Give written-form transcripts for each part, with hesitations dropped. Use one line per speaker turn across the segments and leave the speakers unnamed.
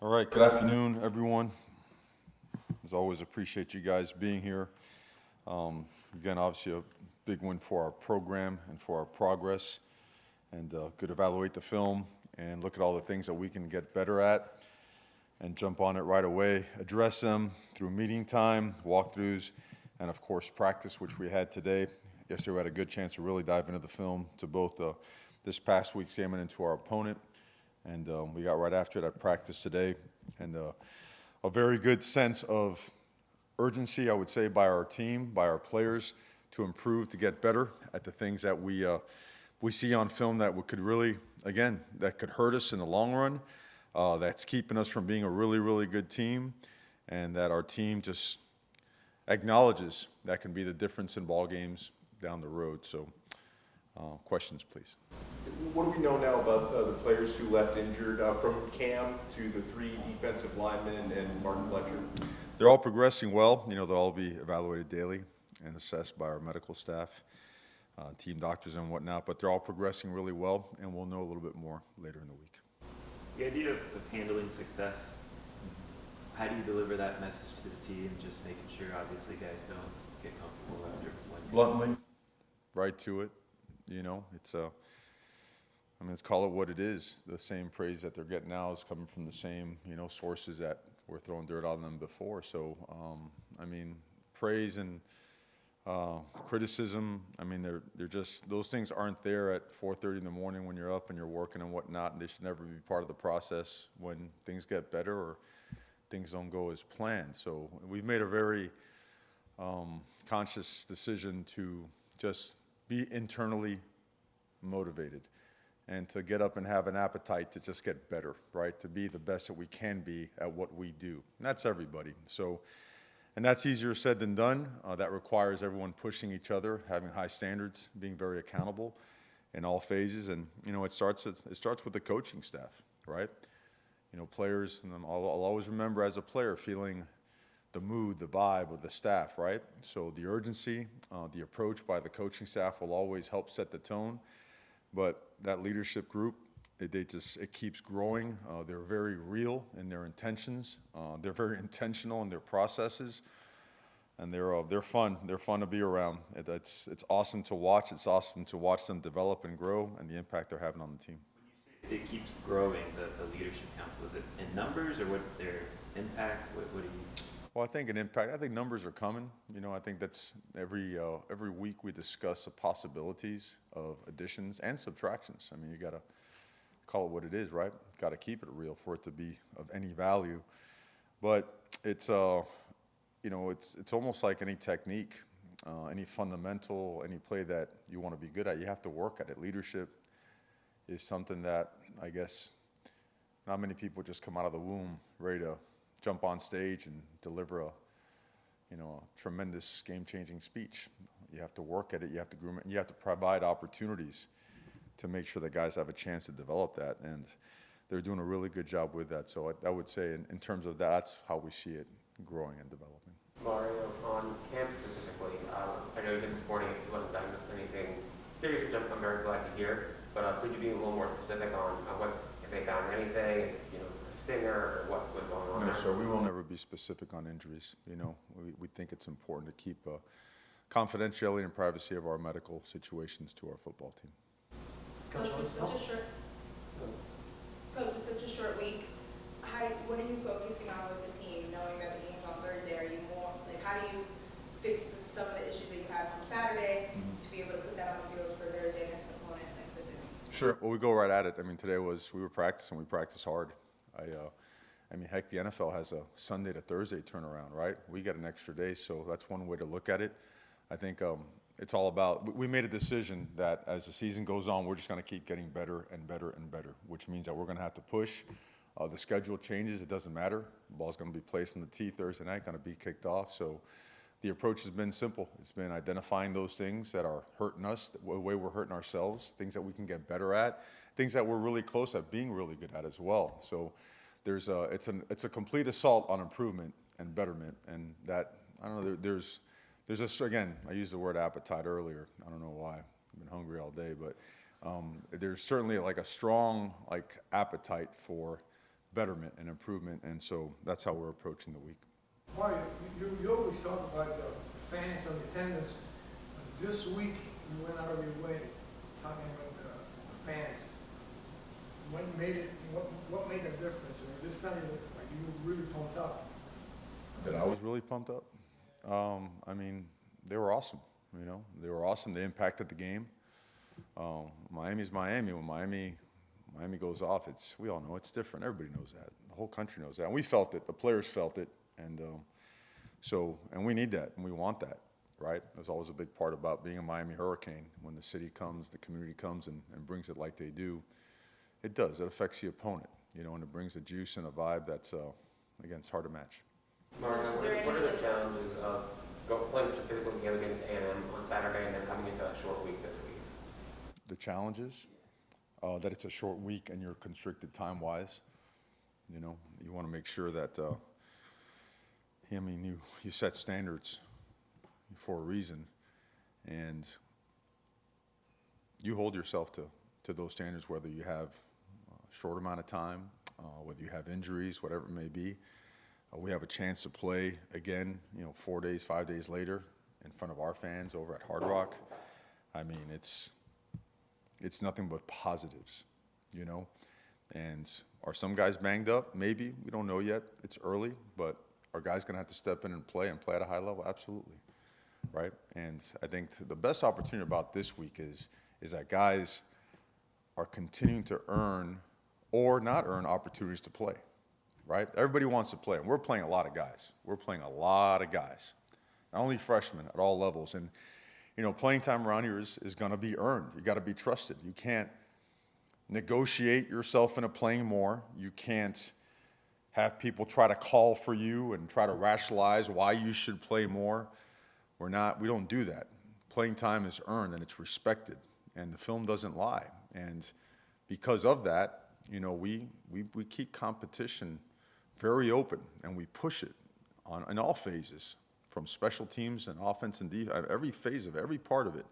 All right, good afternoon, everyone. As always, appreciate you guys being here. Again, obviously a big win for our program and for our progress, and could evaluate the film and look at all the things that we can get better at and jump on it right away, address them through meeting time, walkthroughs, and of course practice, which we had today. Yesterday we had a good chance to really dive into the film to both this past week's game and into our opponent. And we got right after it at practice today, and a very good sense of urgency, I would say, by our team, by our players, to improve, to get better at the things that we see on film that could really, again, that could hurt us in the long run, that's keeping us from being a really, really good team, and that our team just acknowledges that can be the difference in ball games down the road. So questions, please.
What do we know now about the players who left injured, from Cam to the 3 defensive linemen and Martin Fletcher?
They're all progressing well. You know, they'll all be evaluated daily and assessed by our medical staff, team doctors and whatnot, but they're all progressing really well, and we'll know a little bit more later in the week.
The idea of handling success, how do you deliver that message to the team, just making sure obviously guys don't get comfortable after one game?
Bluntly, right to it. You know, let's call it what it is. The same praise that they're getting now is coming from the same, sources that were throwing dirt on them before. So, praise and criticism, they're just, those things aren't there at 4:30 in the morning when you're up and you're working and whatnot, and they should never be part of the process when things get better or things don't go as planned. So we've made a very conscious decision to just be internally motivated and to get up and have an appetite to just get better, right? To be the best that we can be at what we do. And that's everybody. So, and that's easier said than done. That requires everyone pushing each other, having high standards, being very accountable in all phases. And, it starts with the coaching staff, right? Players, and I'll always remember as a player feeling the mood, the vibe of the staff, right? So the urgency, the approach by the coaching staff will always help set the tone. But that leadership group, it keeps growing. They're very real in their intentions. They're very intentional in their processes, and they're fun. They're fun to be around. It's awesome to watch. It's awesome to watch them develop and grow, and the impact they're having on the team.
When you say it keeps growing, the leadership council, is it in numbers or what their impact? What do you?
Well, I think an impact. I think numbers are coming. I think that's every week we discuss the possibilities of additions and subtractions. You got to call it what it is, right? Got to keep it real for it to be of any value. But it's it's almost like any technique, any fundamental, any play that you want to be good at. You have to work at it. Leadership is something that I guess not many people just come out of the womb ready to jump on stage and deliver a tremendous game-changing speech. You have to work at it, you have to groom it, and you have to provide opportunities to make sure that guys have a chance to develop that, and they're doing a really good job with that. So I would say in terms of that, that's how we see it growing and developing.
Mario, on camp specifically, I know you said this morning it wasn't done with anything serious, which I'm very glad to hear, but could you be a little more specific on what, if they found anything, stinger, or what was going on?
No,
there?
sir, we will never be specific on injuries. We think it's important to keep confidentiality and privacy of our medical situations to our football team.
Coach, with such a short week, what are you focusing on with the team, knowing that the game's on Thursday? Are you more, how do you fix some of the issues that you had from Saturday to be able to put that on the field for Thursday against an opponent like the Zoom?
Sure. Well, we go right at it. Today we were practicing. We practice hard. Heck, the NFL has a Sunday to Thursday turnaround, right? We get an extra day, so that's one way to look at it. I think it's all about, we made a decision that as the season goes on, we're just going to keep getting better and better and better, which means that we're going to have to push. The schedule changes, it doesn't matter. The ball's going to be placed in the tee Thursday night, going to be kicked off. So the approach has been simple. It's been identifying those things that are hurting us, the way we're hurting ourselves, things that we can get better at, things that we're really close at being really good at as well. So it's a complete assault on improvement and betterment, and that, I don't know, there's this, again, I used the word appetite earlier. I don't know why. I've been hungry all day, but there's certainly like a strong appetite for betterment and improvement, and so that's how we're approaching the week.
Mario, you always talk about the fans and attendance. This week, you went out of your way talking about the fans. What made the difference? I mean, this time, like, you were really pumped up.
That I was really pumped up. I mean, they were awesome. You know, they were awesome. They impacted the game. Miami's Miami. When Miami goes off, we all know it's different. Everybody knows that. The whole country knows that. And we felt it. The players felt it. And and we need that, and we want that, right? There's always a big part about being a Miami Hurricane. When the city comes, the community comes and brings it like they do, it does. It affects the opponent, you know, and it brings a juice and a vibe that's, again, it's hard to match.
Mario, what are the challenges of playing such a physical game against A&M on Saturday and then coming into a short week this week?
The challenges, that it's a short week and you're constricted time-wise. You know, you want to make sure that, I mean, you set standards for a reason, and you hold yourself to those standards, whether you have a short amount of time, whether you have injuries, whatever it may be. We have a chance to play again, you know, 4 days, 5 days later in front of our fans over at Hard Rock. I mean, it's nothing but positives, you know. And are some guys banged up? Maybe. We don't know yet. It's early, but are guys going to have to step in and play at a high level? Absolutely, right? And I think the best opportunity about this week is that guys are continuing to earn or not earn opportunities to play, right? Everybody wants to play, and we're playing a lot of guys. We're playing a lot of guys, not only freshmen at all levels. And, you know, playing time around here is going to be earned. You got to be trusted. You can't negotiate yourself into playing more. You can't have people try to call for you and try to rationalize why you should play more. We don't do that. Playing time is earned and it's respected, and the film doesn't lie. And because of that, you know, we keep competition very open, and we push it in all phases, from special teams and offense and defense, every phase of every part of it.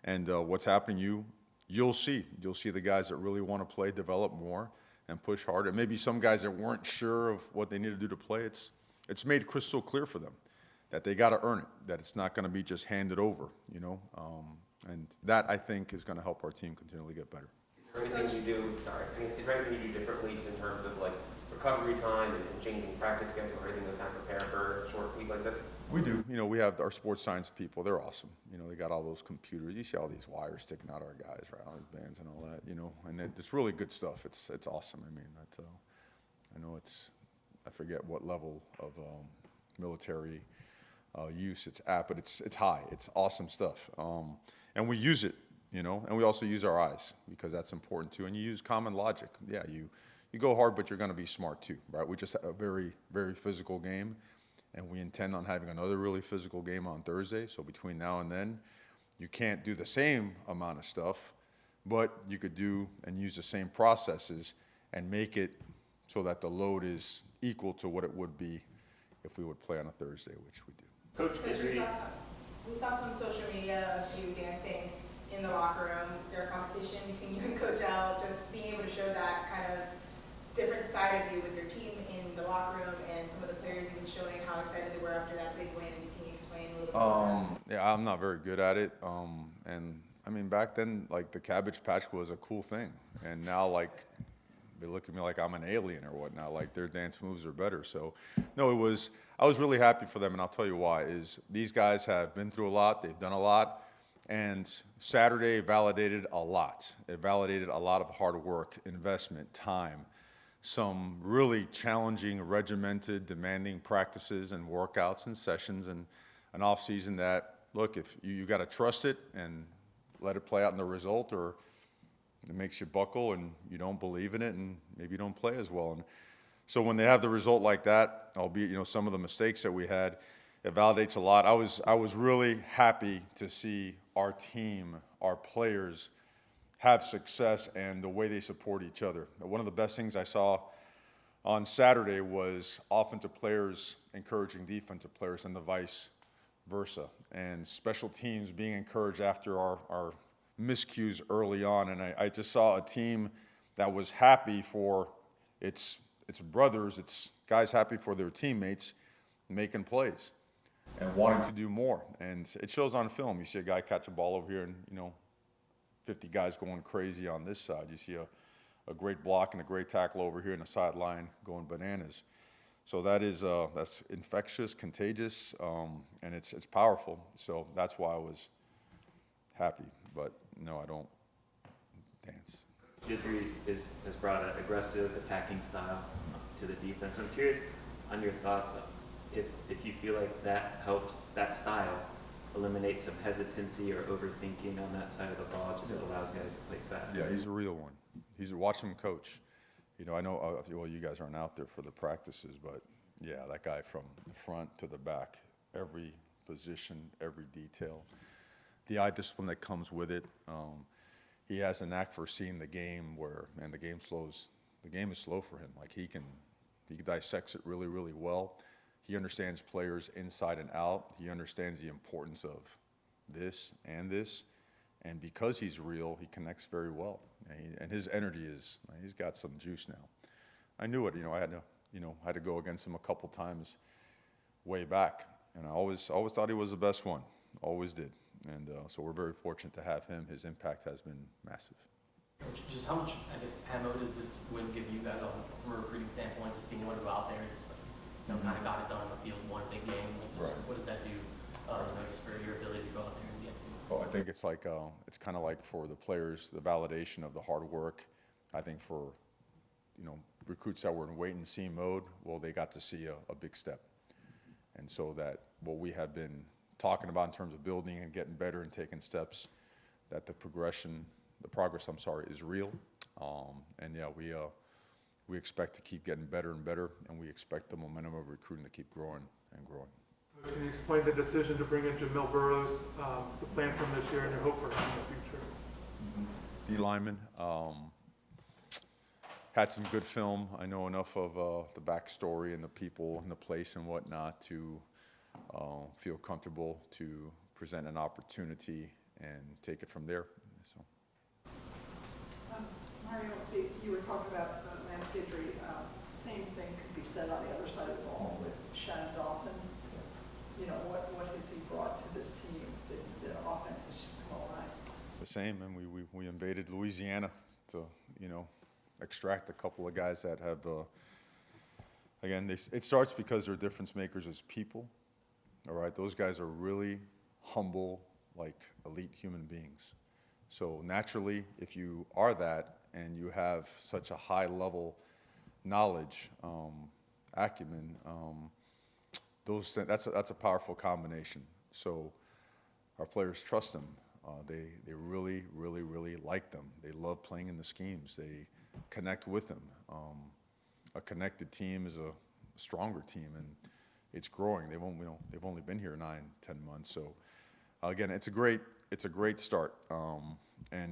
And what's happening, you'll see the guys that really want to play develop more and push harder. And maybe some guys that weren't sure of what they need to do to play, it's made crystal clear for them that they got to earn it, that it's not going to be just handed over, you know. And that, I think, is going to help our team continually get better.
Is there anything you do, is there anything you do differently in terms of like recovery time and changing practice schedule or anything to kind of prepare for a short week like this?
We do. You know, we have our sports science people. They're awesome. You know, they got all those computers. You see all these wires sticking out of our guys, right? All these bands and all that, you know. And it's really good stuff. It's awesome. I mean, I know I forget what level of military use it's at, but it's high. It's awesome stuff. And we use it, you know, and we also use our eyes because that's important too. And you use common logic. Yeah, you go hard, but you're going to be smart too, right? We just had a very, very physical game. And we intend on having another really physical game on Thursday. So between now and then, you can't do the same amount of stuff, but you could do and use the same processes and make it so that the load is equal to what it would be if we would play on a Thursday, which we do.
Coach Guidry,
We saw some social media of you dancing in the locker room. Is there a competition between you and Coach L, just being able to show that kind of different side of you with your team in the locker room and some of the players even showing how excited they were after that big win? Can you explain a little bit more?
Yeah, I'm not very good at it. And I mean, back then, like, the Cabbage Patch was a cool thing. And now, like, they look at me like I'm an alien or whatnot, like their dance moves are better. So, no, I was really happy for them, and I'll tell you why, is these guys have been through a lot, they've done a lot, and Saturday validated a lot. It validated a lot of hard work, investment, time, some really challenging, regimented, demanding practices and workouts and sessions and an off season that, look, if you got to trust it and let it play out in the result, or it makes you buckle and you don't believe in it and maybe you don't play as well. And so when they have the result like that, albeit, you know, some of the mistakes that we had, it validates a lot. I was really happy to see our team, our players, have success and the way they support each other. One of the best things I saw on Saturday was offensive players encouraging defensive players and the vice versa, and special teams being encouraged after our miscues early on. And I just saw a team that was happy for its it's brothers, it's guys happy for their teammates making plays and wanting to do more. And it shows on film. You see a guy catch a ball over here and, 50 guys going crazy on this side. You see a great block and a great tackle over here in the sideline going bananas. So that's infectious, contagious, and it's powerful. So that's why I was happy. But no, I don't dance.
Guidry has brought an aggressive attacking style to the defense. I'm curious on your thoughts if you feel like that helps, that style eliminate some hesitancy or overthinking on that side of the ball, just allows guys to play fast.
Yeah, he's a real one. Watch him coach. I know, well, you guys aren't out there for the practices, but yeah, that guy from the front to the back, every position, every detail, the eye discipline that comes with it. He has a knack for seeing the game and the game is slow for him. Like he dissects it really, really well. He understands players inside and out. He understands the importance of this. And because he's real, he connects very well. And his energy he's got some juice now. I knew it, I had to go against him a couple times way back. And I always thought he was the best one, always did. And so we're very fortunate to have him. His impact has been massive.
Coach, just how much, ammo does this win give you guys from a recruiting standpoint, just being able to go out there and just, kind of got it done on the field, won a big game? Right. What does that do, just for your ability to go out there and get things?
Well, I think it's kind of like for the players, the validation of the hard work. I think for, recruits that were in wait and see mode, well, they got to see a big step. And so that what we have been talking about in terms of building and getting better and taking steps, that the progress, is real. And yeah, we expect to keep getting better and better, and we expect the momentum of recruiting to keep growing and growing.
Can you explain the decision to bring in Jamil Burrows, the plan from this year and your hope for him in the future?
D lineman, had some good film. I know enough of the backstory and the people and the place and whatnot to feel comfortable to present an opportunity and take it from there. So.
Mario, you were talking about Lance Guidry. Same thing could be said on the other side of the ball with Shannon Dawson. What has he brought to this team? The offense has just come alive.
The same, and we invaded Louisiana to extract a couple of guys that have. Again, it starts because they're difference makers as people. All right, those guys are really humble, like elite human beings. So naturally, if you are that and you have such a high level knowledge, acumen, that's a powerful combination. So our players trust them. They really, really, really like them. They love playing in the schemes. They connect with them. A connected team is a stronger team, and it's growing. They've only been here 9-10 months. So again, it's a great start.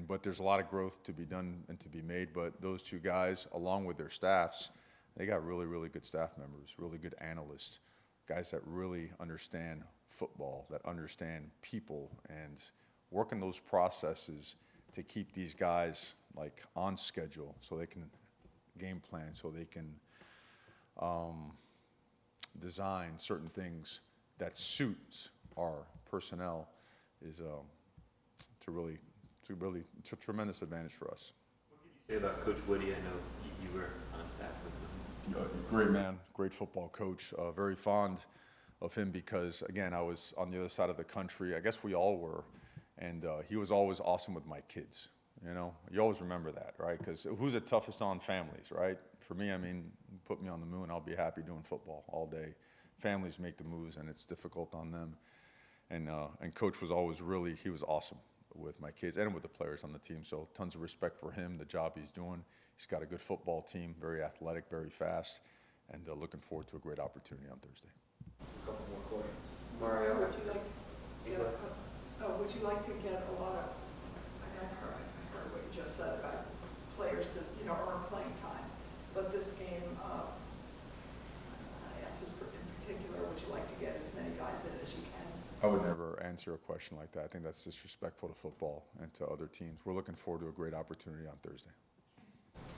But there's a lot of growth to be done and to be made. But those two guys, along with their staffs, they got really, really good staff members, really good analysts, guys that really understand football, that understand people, and working those processes to keep these guys like on schedule so they can game plan, so they can design certain things that suits our personnel is a tremendous advantage for us.
What could you say about Coach Woody? I know you were on staff with him.
Great man, great football coach. Very fond of him because, again, I was on the other side of the country. I guess we all were. And he was always awesome with my kids. You always remember that, right? Because who's the toughest on families, right? For me, put me on the moon, I'll be happy doing football all day. Families make the moves, and it's difficult on them. And Coach was always he was awesome with my kids and with the players on the team. So tons of respect for him, the job he's doing. He's got a good football team, very athletic, very fast, and looking forward to a great opportunity on Thursday.
A couple more questions.
Mario, would you like to get a lot of, I heard what you just said about players to, earn playing time, but this game, ISS in particular, would you like to get as many guys in as you can?
I would never answer a question like that. I think that's disrespectful to football and to other teams. We're looking forward to a great opportunity on Thursday.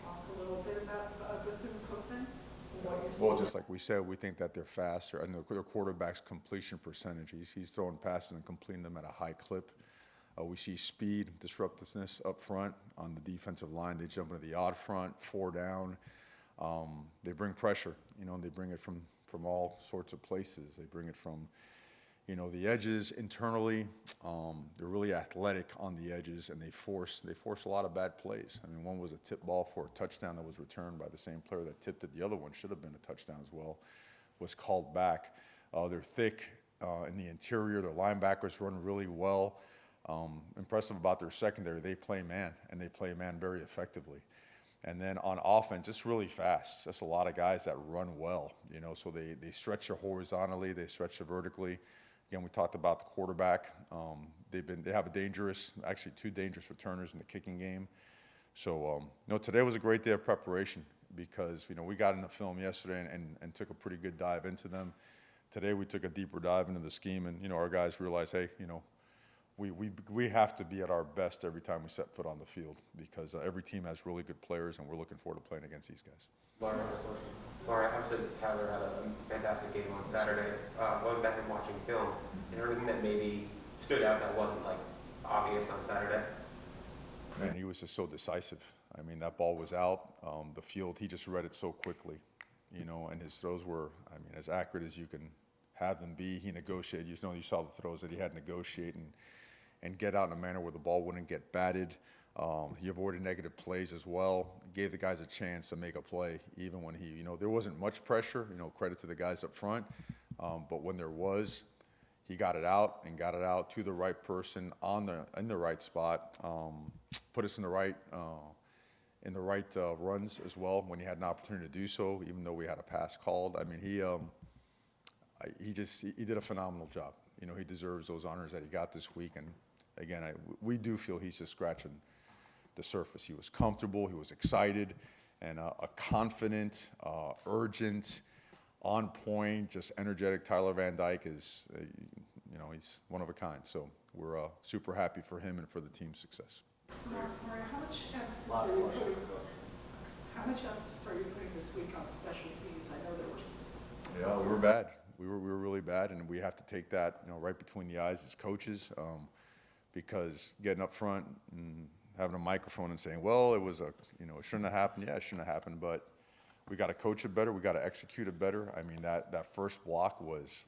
Talk a little bit about Bethune-Cookman. what you're
Well,
seeing?
just like we said, we think that they're faster, and their quarterback's completion percentage, he's throwing passes and completing them at a high clip. We see speed, disruptiveness up front on the defensive line. They jump into the odd front, 4 down. They bring pressure, and they bring it from all sorts of places. They bring it from, the edges internally. They're really athletic on the edges, and they force a lot of bad plays. I mean, one was a tip ball for a touchdown that was returned by the same player that tipped it. The other one should have been a touchdown as well, was called back. They're thick in the interior. Their linebackers run really well. Impressive about their secondary. They play man, and they play man very effectively. And then on offense, just really fast. Just a lot of guys that run well, so they stretch you horizontally, they stretch you vertically. Again, we talked about the quarterback. They have actually 2 dangerous returners in the kicking game. So, today was a great day of preparation because, we got in the film yesterday and took a pretty good dive into them. Today we took a deeper dive into the scheme, and, our guys realized, hey, we have to be at our best every time we set foot on the field because every team has really good players, and we're looking forward to playing against these guys.
Laura, obviously Tyler had a fantastic game on Saturday. Going back and watching film, is there anything that maybe stood out that wasn't like obvious on Saturday?
Man, he was just so decisive. I mean, that ball was out. The field, he just read it so quickly, and his throws were, as accurate as you can have them be. He negotiated. You saw the throws that he had to negotiate and get out in a manner where the ball wouldn't get batted. He avoided negative plays as well. Gave the guys a chance to make a play, even when there wasn't much pressure. Credit to the guys up front. But when there was, he got it out to the right person in the right spot. Put us in the right runs as well when he had an opportunity to do so. Even though we had a pass called, he did a phenomenal job. He deserves those honors that he got this week. And again, we do feel he's just scratching the surface. He was comfortable, he was excited, and a confident, urgent, on point, just energetic Tyler Van Dyke is, he's one of a kind. So we're super happy for him and for the team's success.
Mario, how much emphasis are you putting this week on special teams? I know there was.
Yeah, we were bad. We were really bad, and we have to take that, right between the eyes as coaches, because getting up front and having a microphone and saying, well, it was it shouldn't have happened. Yeah, it shouldn't have happened, but we got to coach it better. We got to execute it better. That first block was,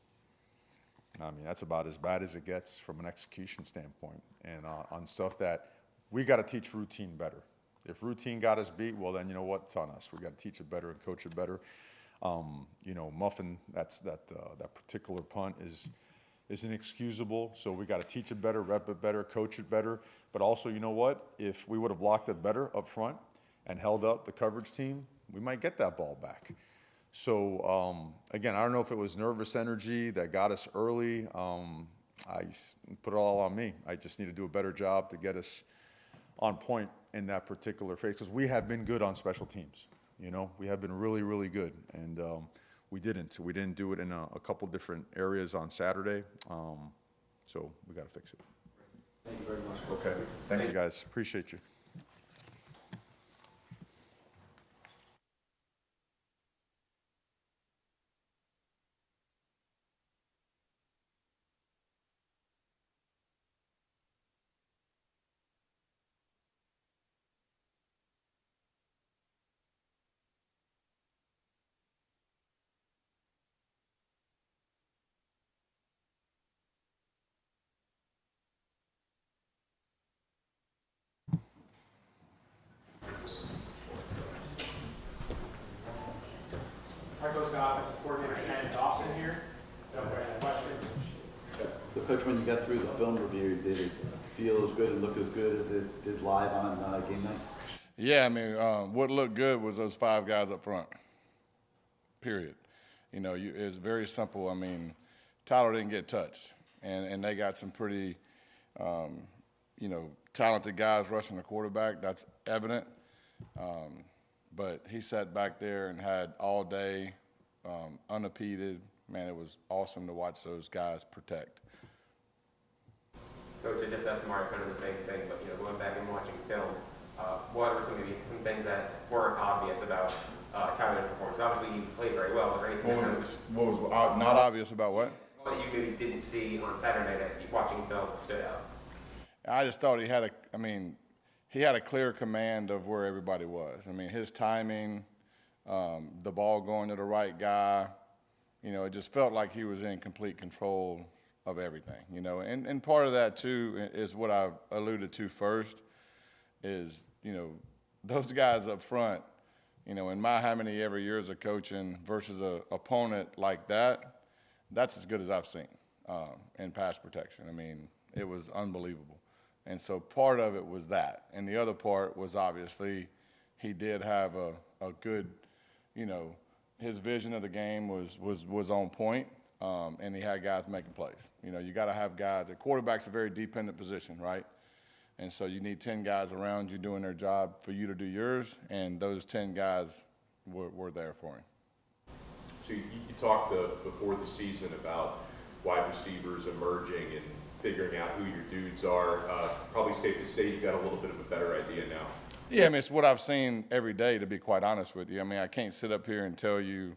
that's about as bad as it gets from an execution standpoint, and on stuff that we got to teach routine better. If routine got us beat, well, then you know what? It's on us. We got to teach it better and coach it better. Muffin, that particular punt is inexcusable. So we got to teach it better, rep it better, coach it better. But also, you know what? If we would have blocked it better up front and held up the coverage team, we might get that ball back. So again, I don't know if it was nervous energy that got us early. I put it all on me. I just need to do a better job to get us on point in that particular phase because we have been good on special teams. We have been really, really good, and we didn't. We didn't do it in a couple different areas on Saturday, so we got to fix it.
Thank you very much.
Okay. Thank you, guys. Appreciate you.
Our Defensive Coordinator Shannon Dawson here. Don't have any questions.
So, Coach, when you got through the film review, did it feel as good and look as good as it did live on game night?
Yeah, what looked good was those 5 guys up front, period. It's very simple. Tyler didn't get touched, and they got some pretty, talented guys rushing the quarterback. That's evident. But he sat back there and had all day, unimpeded. Man, it was awesome to watch those guys protect.
Coach, I just asked Mario kind of the same thing, but going back and watching film, what are some things that weren't obvious about Tyler's performance? Obviously, you played very well, but anything
What was not obvious about what?
that you maybe didn't see on Saturday that watching film stood out?
I just thought he had he had a clear command of where everybody was. I mean, his timing, the ball going to the right guy, it just felt like he was in complete control of everything, and part of that too is what I alluded to first is, those guys up front, in my how many ever years of coaching versus a opponent like that, that's as good as I've seen in pass protection. I mean, it was unbelievable. And so part of it was that. And the other part was obviously he did have a good, his vision of the game was on point, and he had guys making plays. You got to have guys. A quarterback's a very dependent position, right? And so you need 10 guys around you doing their job for you to do yours, and those 10 guys were there for him.
So you talked before the season about wide receivers emerging and figuring out who your dudes are. Probably safe to say you got a little bit of a better idea now.
Yeah, I mean, it's what I've seen every day, to be quite honest with you. I mean, I can't sit up here and tell you,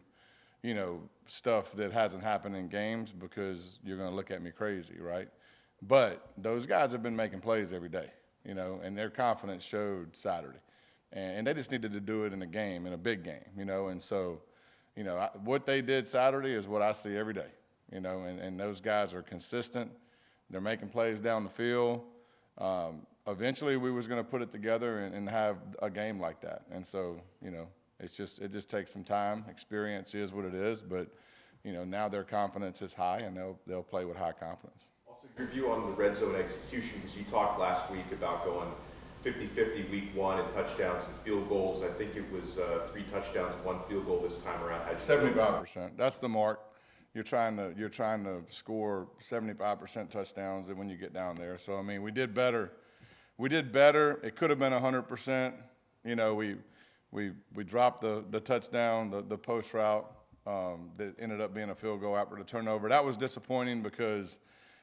stuff that hasn't happened in games because you're going to look at me crazy, right? But those guys have been making plays every day, and their confidence showed Saturday. And they just needed to do it in a game, in a big game, and so, what they did Saturday is what I see every day, and those guys are consistent. They're making plays down the field. Eventually, we was going to put it together and have a game like that. And so, it just takes some time. Experience is what it is. But, now their confidence is high, and they'll play with high confidence.
Also, your view on the red zone execution, because you talked last week about going 50-50 week one and touchdowns and field goals. I think it was 3 touchdowns, 1 field goal this time around.
75%. That's the mark. You're trying to score 75% touchdowns when you get down there. So I mean, we did better. It could have been 100%. We dropped the touchdown, the post route that ended up being a field goal after the turnover. That was disappointing because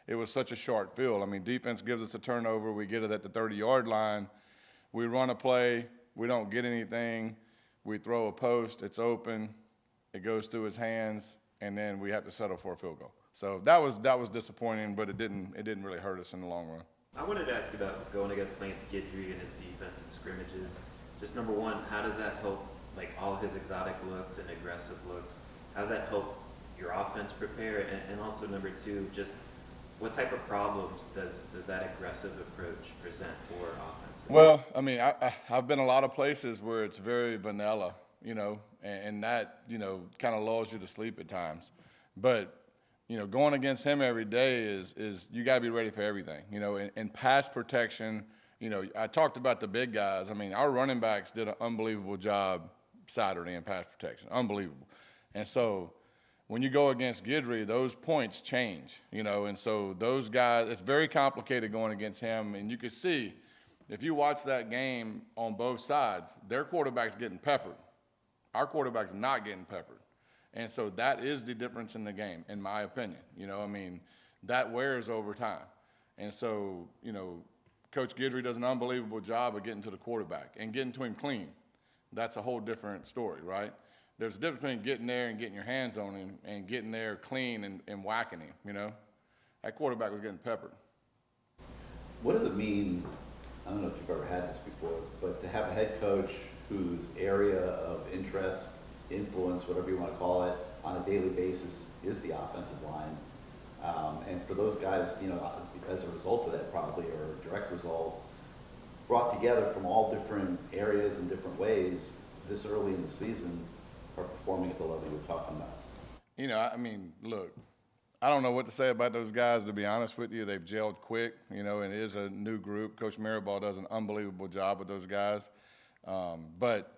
it was such a short field. I mean, defense gives us a turnover. We get it at the 30-yard line. We run a play. We don't get anything. We throw a post. It's open. It goes through his hands. And then we have to settle for a field goal. So that was disappointing, but it didn't really hurt us in the long run.
I wanted to ask about going against Lance Guidry and his defense and scrimmages. Just number one, how does that help, like all his exotic looks and aggressive looks? How does that help your offense prepare? And also number two, just what type of problems does that aggressive approach present for offense?
Well, I mean, I've been a lot of places where it's very vanilla, and that, kind of lulls you to sleep at times. But, going against him every day is you got to be ready for everything. In pass protection, I talked about the big guys. I mean, our running backs did an unbelievable job Saturday in pass protection, unbelievable. And so when you go against Guidry, those points change, and so those guys, it's very complicated going against him. And you could see, if you watch that game on both sides, their quarterback's getting peppered. Our quarterback's not getting peppered. And so that is the difference in the game, in my opinion. That wears over time. And so, Coach Guidry does an unbelievable job of getting to the quarterback and getting to him clean. That's a whole different story, right? There's a difference between getting there and getting your hands on him and getting there clean and whacking him, That quarterback was getting peppered.
What does it mean, I don't know if you've ever had this before, but to have a head coach whose area of interest, influence, whatever you want to call it, on a daily basis is the offensive line. And for those guys, as a result of that probably, or a direct result, brought together from all different areas and different ways this early in the season are performing at the level you're talking about.
I mean, look, I don't know what to say about those guys, to be honest with you. They've gelled quick, and it is a new group. Coach Mario does an unbelievable job with those guys. But,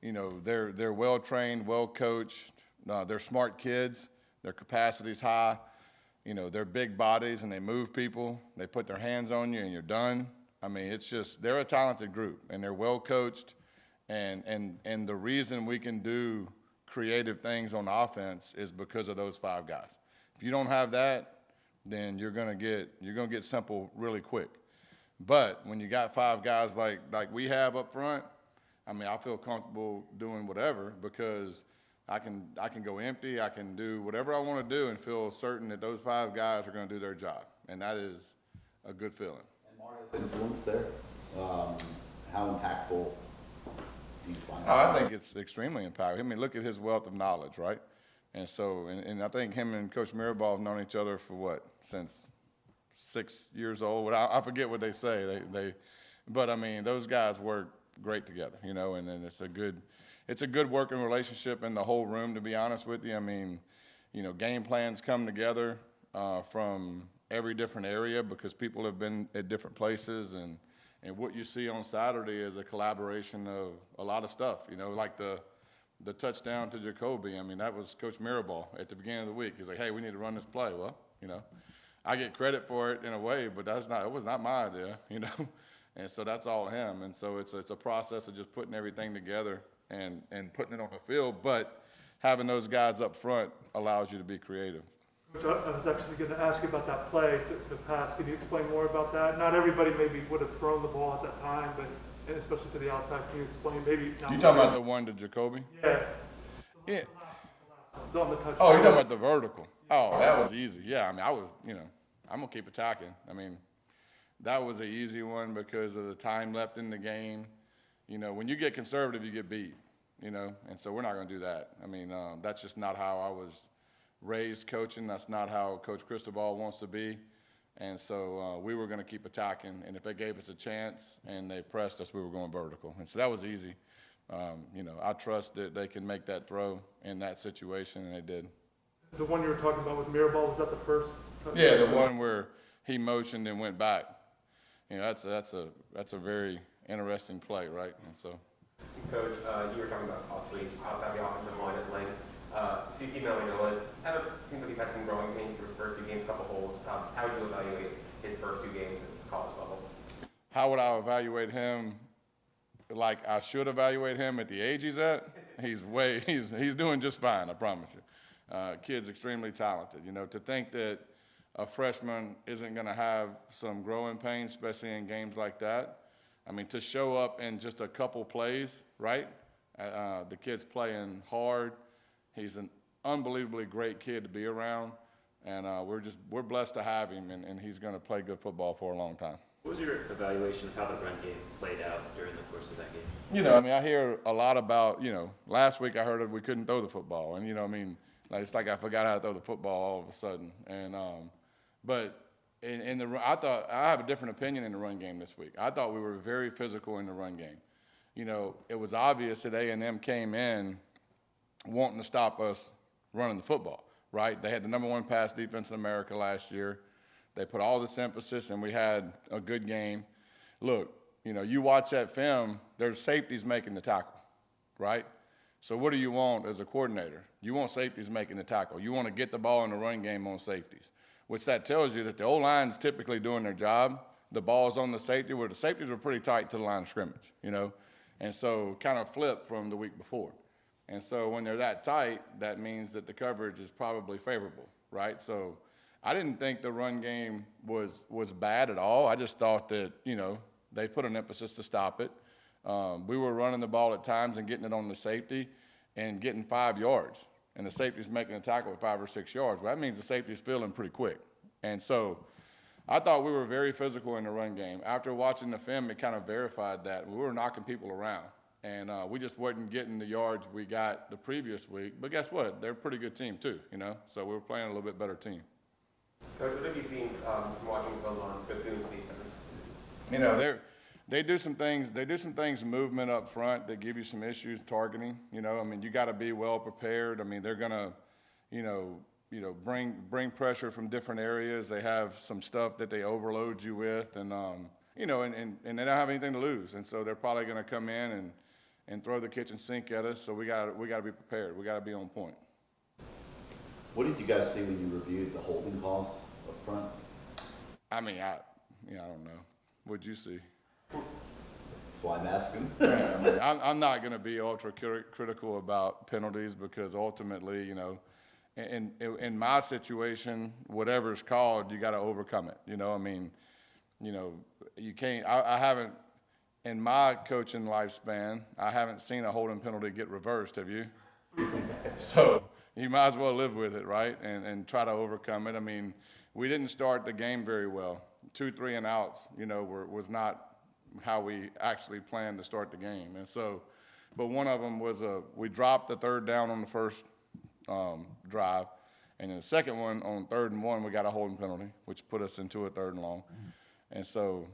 they're well-trained, well-coached. They're smart kids. Their capacity's high. They're big bodies, and they move people. They put their hands on you, and you're done. I mean, it's just, they're a talented group, and they're well-coached. And the reason we can do creative things on offense is because of those 5 guys. If you don't have that, then you're gonna get simple really quick. But when you got 5 guys like we have up front, I mean, I feel comfortable doing whatever because I can go empty. I can do whatever I want to do and feel certain that those 5 guys are going to do their job, and that is a good feeling.
And Mario's influence there, how impactful do you find?
I think it's extremely empowering. I mean, look at his wealth of knowledge, right? And so, and I think him and Coach Mario have known each other for what, since 6 years old? I forget what they say. But I mean, those guys work great together, you know, and then it's a good working relationship in the whole room, to be honest with you. I mean, you know, game plans come together from every different area because people have been at different places, and what you see on Saturday is a collaboration of a lot of stuff, you know, like the touchdown to Jacoby. I mean, that was Coach Mirabal at the beginning of the week. He's like, hey, we need to run this play. Well, you know, I get credit for it in a way, but it was not my idea, you know. And so that's all him. And so it's a process of just putting everything together and putting it on the field. But having those guys up front allows you to be creative.
Coach, I was actually going to ask you about that play to pass. Can you explain more about that? Not everybody maybe would have thrown the ball at that time, but and especially to the outside. Can you explain maybe?
You talking about the one to Jacoby?
Yeah.
Yeah.
On the touchdown.
Oh, you're talking about the vertical. Oh, that was easy. Yeah, I mean, I'm going to keep attacking. I mean, that was an easy one because of the time left in the game. You know, when you get conservative, you get beat, you know, and so we're not going to do that. I mean, that's just not how I was raised coaching. That's not how Coach Cristobal wants to be. And so we were going to keep attacking, and if they gave us a chance and they pressed us, we were going vertical. And so that was easy. You know, I trust that they can make that throw in that situation, and they did.
The one you were talking about with Mirabal, was that the first?
Yeah, the one where he motioned and went back. You know, that's a very interesting play, right? And so,
Coach, you were talking about possibly outside the offensive line at length. CC Manolas seems like he's had some growing pains through his first 2 games, a couple holds. How would you evaluate his first 2 games at the college level?
how would I evaluate him? Like I should evaluate him at the age he's at? He's doing just fine, I promise you. Kid's extremely talented. You know, to think that a freshman isn't going to have some growing pains, especially in games like that. I mean, to show up in just a couple plays, right? The kid's playing hard. He's an unbelievably great kid to be around, and we're blessed to have him, and he's going to play good football for a long time.
What was your evaluation of how the run game played out during the course of that game?
You know, I mean, I hear a lot about, you know, last week I heard that we couldn't throw the football, and, you know, I mean, like, it's like I forgot how to throw the football all of a sudden. And but I thought I have a different opinion in the run game this week. I thought we were very physical in the run game. You know, it was obvious that A&M came in wanting to stop us running the football, right? They had the #1 pass defense in America last year. They put all this emphasis, and we had a good game. Look, you know, you watch that film, there's safeties making the tackle, right? So what do you want as a coordinator? You want safeties making the tackle. You want to get the ball in the run game on safeties, which that tells you that the O-line's typically doing their job. The ball's on the safety, where the safeties were pretty tight to the line of scrimmage, you know? And so kind of flipped from the week before. And so when they're that tight, that means that the coverage is probably favorable, right? So I didn't think the run game was bad at all. I just thought that, you know, they put an emphasis to stop it. We were running the ball at times and getting it on the safety and getting 5 yards. And the safety's making a tackle at 5 or 6 yards. Well, that means the safety's feeling pretty quick. And so I thought we were very physical in the run game. After watching the film, it kind of verified that. We were knocking people around. And we just wasn't getting the yards we got the previous week. But guess what? They're a pretty good team too, you know? So we were playing a little bit better team.
Coach, what have you seen from watching film on Bethune defense?
You know, they do some things. They do some things movement up front that give you some issues targeting. You know, I mean, you got to be well prepared. I mean, they're gonna, you know, bring pressure from different areas. They have some stuff that they overload you with, and you know, and they don't have anything to lose, and so they're probably gonna come in and throw the kitchen sink at us. So we got to be prepared. We got to be on point.
What did you guys see when you reviewed the holding calls up front?
I mean, I don't know. What'd you see?
That's why I'm asking.
Yeah, I mean, I'm not going to be ultra critical about penalties because ultimately, you know, in my situation, whatever's called, you got to overcome it. You know, I mean, you know, you can't. I haven't. in my coaching lifespan, I haven't seen a holding penalty get reversed, have you? So you might as well live with it, right? And try to overcome it. I mean, we didn't start the game very well. 2, 3 and outs, was not how we actually planned to start the game. And so, but one of them was we dropped the 3rd down on the first drive. And then the second one, on 3rd and 1, we got a holding penalty, which put us into a 3rd and long. And so,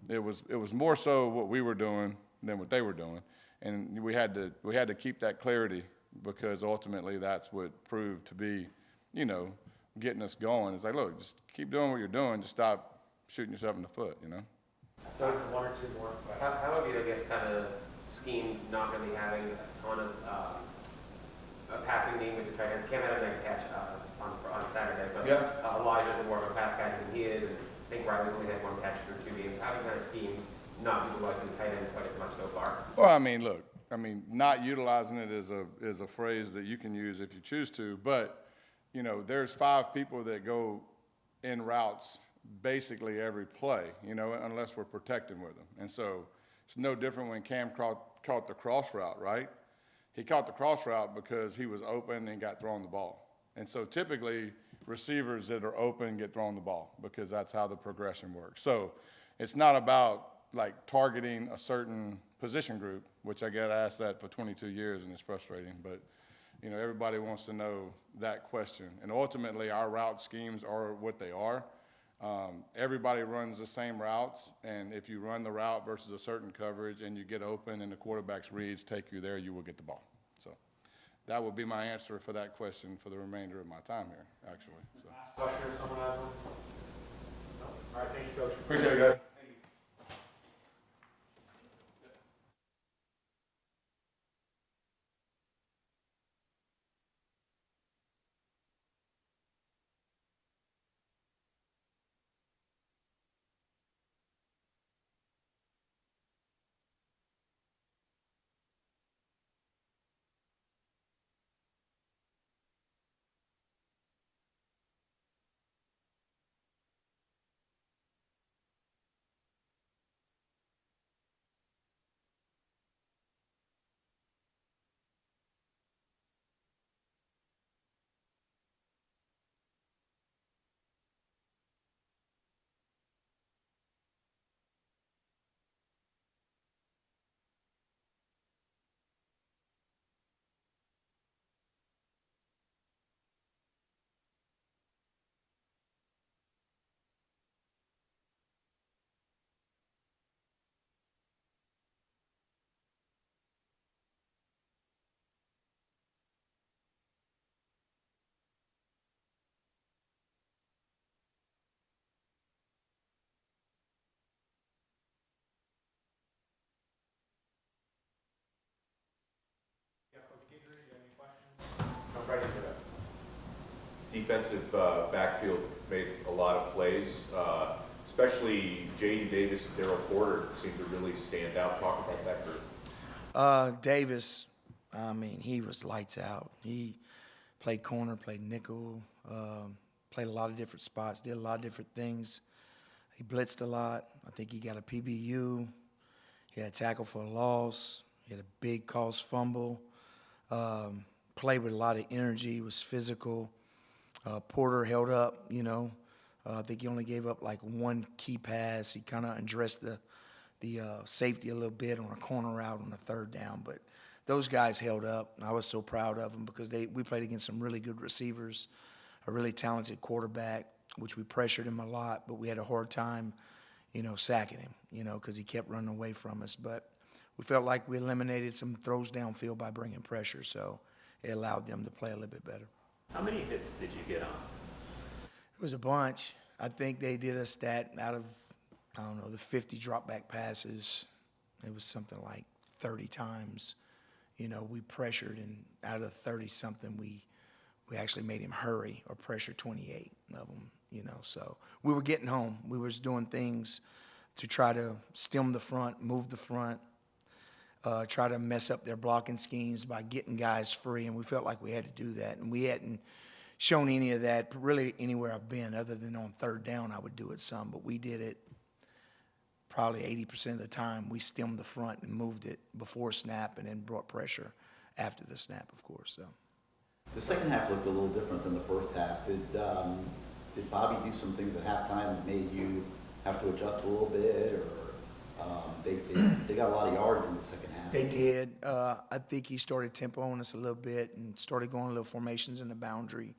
it was more so what we were doing than what they were doing. And we had to keep that clarity, because ultimately that's what proved to be, getting us going. It's like, look, just keep doing what you're doing. Just stop shooting yourself in the foot,
Time for 1 or 2 more.
How have you, I guess, kind of schemed not really having a ton of a passing game with the tight ends? Cam had a nice catch on Saturday, but Elijah's more of a pass catcher than he is, and I think Riley's only had 1 catch through 2 games. How have you kind of schemed not utilizing the tight end quite as much so far?
Well, I mean, look, not utilizing it is a phrase that you can use if you choose to, but, there's 5 people that go in routes basically every play, unless we're protecting with them. And so it's no different when Cam caught the cross route, right? He caught the cross route because he was open and got thrown the ball. And so typically receivers that are open get thrown the ball, because that's how the progression works. So it's not about like targeting a certain position group, which I get asked that for 22 years and it's frustrating, but everybody wants to know that question. And ultimately our route schemes are what they are. Everybody runs the same routes, and if you run the route versus a certain coverage and you get open and the quarterback's reads take you there, you will get the ball. So that would be my answer for that question for the remainder of my time here, actually. So.
Last question, or someone has one? No? All right, thank you, Coach.
Appreciate it, guys.
Yeah, Coach Guidry, you have any questions? I'm ready for that.
Defensive backfield made a lot of plays, especially Jaden Davis and Daryl Porter seemed to really stand out. Talk about that group.
Davis, he was lights out. He played corner, played nickel, played a lot of different spots, did a lot of different things. He blitzed a lot. I think he got a PBU. He had a tackle for a loss. He had a big caused fumble. Played with a lot of energy, was physical. Porter held up, I think he only gave up like 1 key pass. He kind of undressed the safety a little bit on a corner route on the 3rd down. But those guys held up, and I was so proud of them because we played against some really good receivers, a really talented quarterback, which we pressured him a lot, but we had a hard time, sacking him, because he kept running away from us. But we felt like we eliminated some throws downfield by bringing pressure, so it allowed them to play a little bit better.
How many hits did you get on?
It was a bunch. I think they did a stat out of, the 50 drop back passes. It was something like 30 times. We pressured, and out of 30-something, we actually made him hurry or pressure 28 of them, So we were getting home. We were doing things to try to stem the front, move the front, try to mess up their blocking schemes by getting guys free, and we felt like we had to do that. And we hadn't shown any of that really anywhere I've been, other than on 3rd down I would do it some, but we did it probably 80% of the time, we stemmed the front and moved it before snap and then brought pressure after the snap, of course. So
The second half looked a little different than the first half. Did Bobby do some things at halftime that made you have to adjust a little bit, or they got a lot of yards in the second half?
they did. I think he started tempo on us a little bit and started going a little formations in the boundary.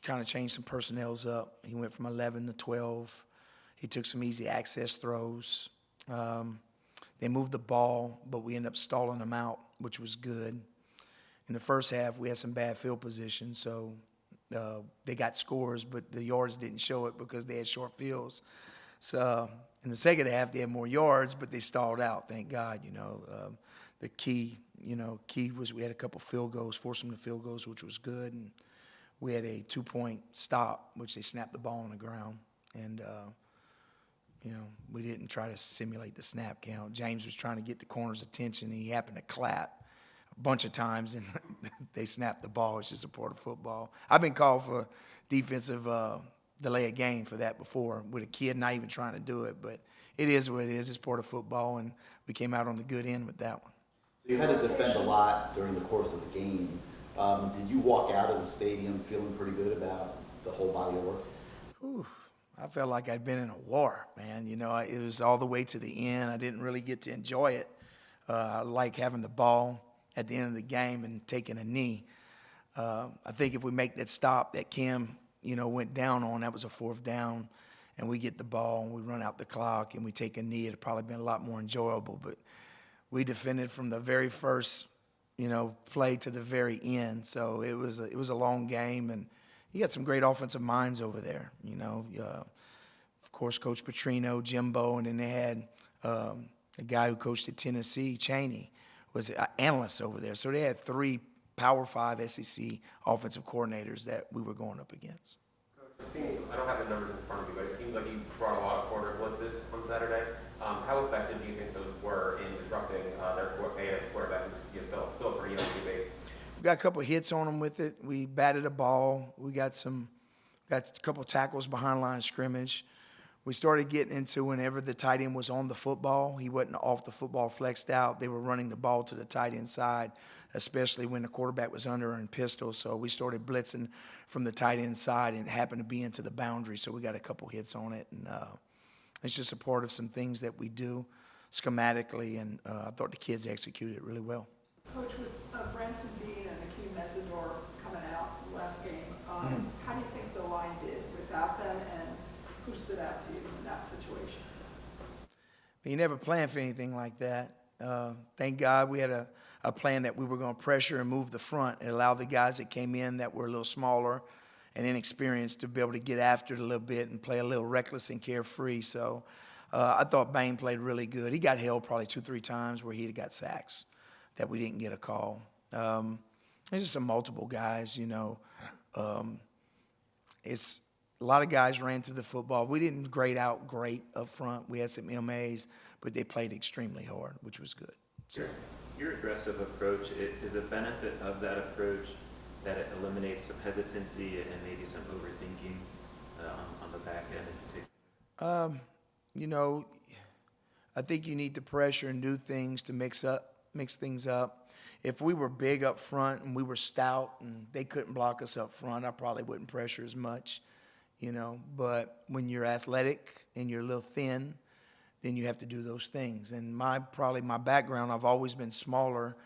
Kind of changed some personnels up. He went from 11 to 12. He took some easy access throws. They moved the ball, but we ended up stalling them out, which was good. In the first half, we had some bad field position, so they got scores, but the yards didn't show it because they had short fields. So in the second half, they had more yards, but they stalled out, thank God. The key was we had a couple field goals, forced them to field goals, which was good, and we had a 2-point stop, which they snapped the ball on the ground, and we didn't try to simulate the snap count. James was trying to get the corner's attention, and he happened to clap a bunch of times, and they snapped the ball. It's just a part of football. I've been called for defensive delay of game for that before, with a kid not even trying to do it, but it is what it is. It's part of football, and we came out on the good end with that one.
So you had to defend a lot during the course of the game. Did you walk out of the stadium feeling pretty good about the whole body of work?
Whew. I felt like I'd been in a war, man. It was all the way to the end. I didn't really get to enjoy it. I like having the ball at the end of the game and taking a knee. I think if we make that stop that Kim, went down on, that was a 4th down, and we get the ball and we run out the clock and we take a knee, it'd probably been a lot more enjoyable. But we defended from the very first, play to the very end. So it was a long game, and you got some great offensive minds over there. Of course, Coach Petrino, Jimbo, and then they had a guy who coached at Tennessee, Chaney, was an analyst over there. So they had 3 Power 5 SEC offensive coordinators that we were going up against.
Coach, I don't have the numbers in front of me, but it seems like you brought a lot of corner blitzes on Saturday. How effective do you think those were in disrupting their quarterback, who's still a pretty young QB?
We got a couple of hits on them with it. We batted a ball. We got a couple of tackles behind line of scrimmage. We started getting into whenever the tight end was on the football. He wasn't off the football, flexed out. They were running the ball to the tight end side, especially when the quarterback was under in pistol. So we started blitzing from the tight end side, and it happened to be into the boundary. So we got a couple hits on it, and it's just a part of some things that we do schematically, and I thought the kids executed it really well.
Coach, with Branson Dean and Akeem Mesidor coming out last game, how do you think the line did without them, and who stood out to you in that situation?
You never planned for anything like that. Thank God we had a plan that we were going to pressure and move the front and allow the guys that came in that were a little smaller and inexperienced to be able to get after it a little bit and play a little reckless and carefree. So I thought Bain played really good. He got held probably 2-3 times where he got sacks that we didn't get a call. There's just some multiple guys, it's a lot of guys ran to the football. We didn't grade out great up front. We had some MAs, but they played extremely hard, which was good. So.
Your aggressive approach, is a benefit of that approach that it eliminates some hesitancy and maybe some overthinking on the back end in particular?
I think you need to pressure and do things to mix things up. If we were big up front and we were stout and they couldn't block us up front, I probably wouldn't pressure as much, But when you're athletic and you're a little thin, then you have to do those things. And my background, I've always been smaller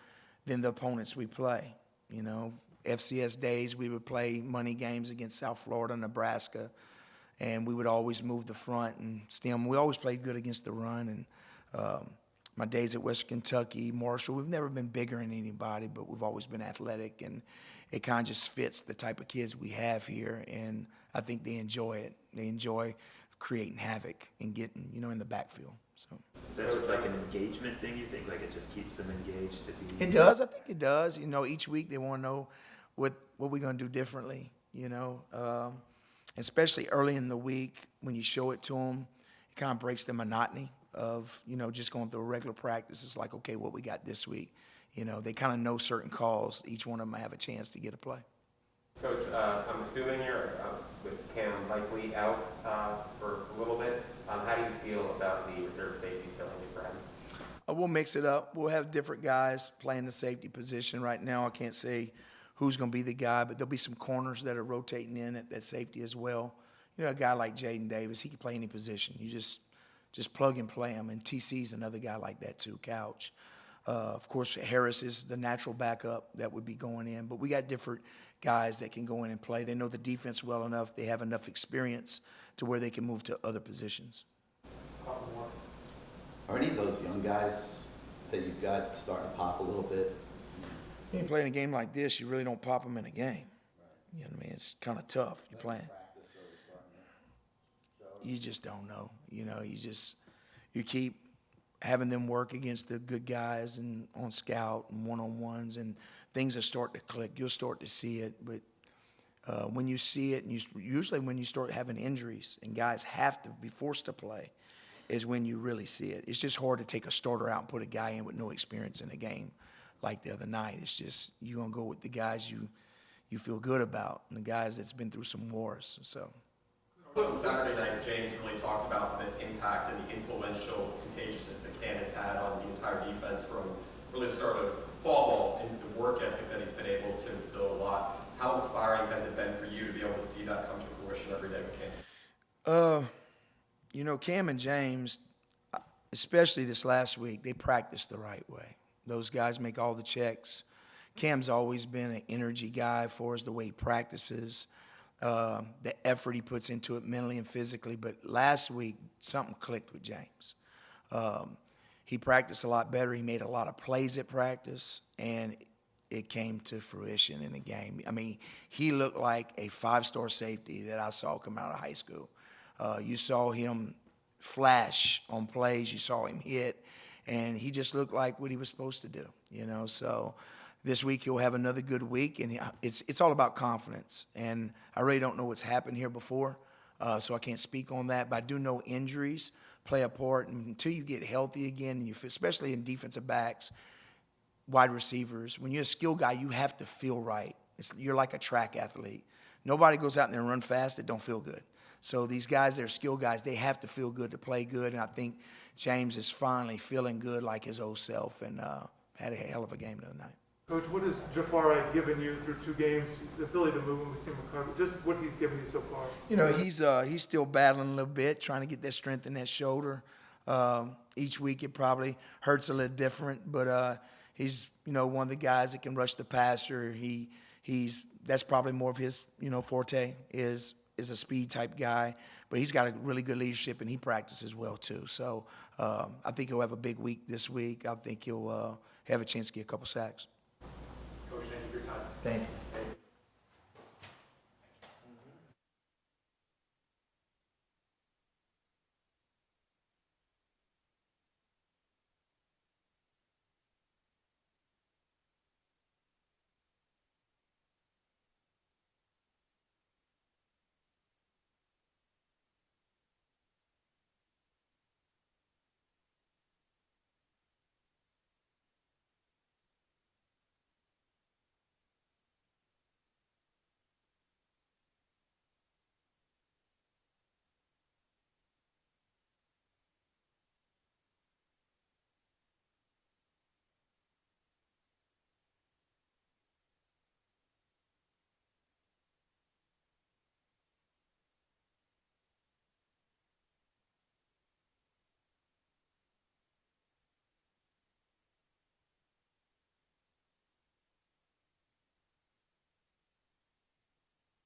than the opponents we play. FCS days, we would play money games against South Florida, Nebraska, and we would always move the front and stem. We always played good against the run. And my days at Western Kentucky, Marshall, we've never been bigger than anybody, but we've always been athletic, and it kind of just fits the type of kids we have here, and I think they enjoy it. They enjoy creating havoc and getting, in the backfield. So
is that just like an engagement thing, you think? Like it just keeps them engaged to be?
It does. I think it does. Each week they want to know what we're going to do differently, especially early in the week when you show it to them, it kind of breaks the monotony of, just going through a regular practice. It's like, okay, what we got this week. They kind of know certain calls. Each one of them have a chance to get a play.
Coach, I'm assuming you're with Cam likely out for a little bit. How do you feel about the reserve safety
We'll mix it up. We'll have different guys playing the safety position. Right now, I can't say who's going to be the guy, but there'll be some corners that are rotating in at that safety as well. You know, a guy like Jaden Davis, he can play any position. You just plug and play him. And TC's another guy like that too, Couch. Of course, Harris is the natural backup that would be going in. But we got different guys that can go in and play. They know the defense well enough. They have enough experience to where they can move to other positions.
Are any of those young guys that you've got starting to pop a little bit?
You ain't playing a game like this, you really don't pop them in a game. You know what I mean? It's kind of tough. You're playing. You just don't know. You know, you keep having them work against the good guys and on scout and one-on-ones, and things are starting to click. You'll start to see it, but when you see it, and usually when you start having injuries and guys have to be forced to play, is when you really see it. It's just hard to take a starter out and put a guy in with no experience in a game like the other night. It's just, you're going to go with the guys you feel good about and the guys that's been through some wars. So.
On Saturday night, James really talked about the impact and the influential contagiousness that Cam has had on the entire defense from really the start of fall ball and the work ethic that he's been able to instill a lot. How inspiring has it been for you to be able to see that come to fruition every day with Cam?
You know, Cam and James, especially this last week, they practiced the right way. Those guys make all the checks. Cam's always been an energy guy for us, the way he practices, the effort he puts into it mentally and physically. But last week, something clicked with James. He practiced a lot better. He made a lot of plays at practice, and it came to fruition in the game. I mean, he looked like a five-star safety that I saw come out of high school. You saw him flash on plays. You saw him hit, and he just looked like what he was supposed to do, you know. So this week he'll have another good week, and it's all about confidence. And I really don't know what's happened here before, so I can't speak on that. But I do know injuries play a part, and until you get healthy again, and especially in defensive backs, wide receivers, when you're a skill guy, you have to feel right. You're like a track athlete. Nobody goes out there and run fast that don't feel good. So these guys, they're skill guys, they have to feel good to play good, and I think James is finally feeling good like his old self, and had a hell of a game the other night.
Coach, what has Jafari given you through 2 games, the ability to move him, we see him recover, just what he's given you so far?
You know, he's still battling a little bit, trying to get that strength in that shoulder. Each week it probably hurts a little different, but he's, you know, one of the guys that can rush the passer. That's probably more of his, you know, forte is a speed type guy, but he's got a really good leadership and he practices well too. So I think he'll have a big week this week. I think he'll have a chance to get a couple sacks.
Coach, thank you for your time.
Thank you.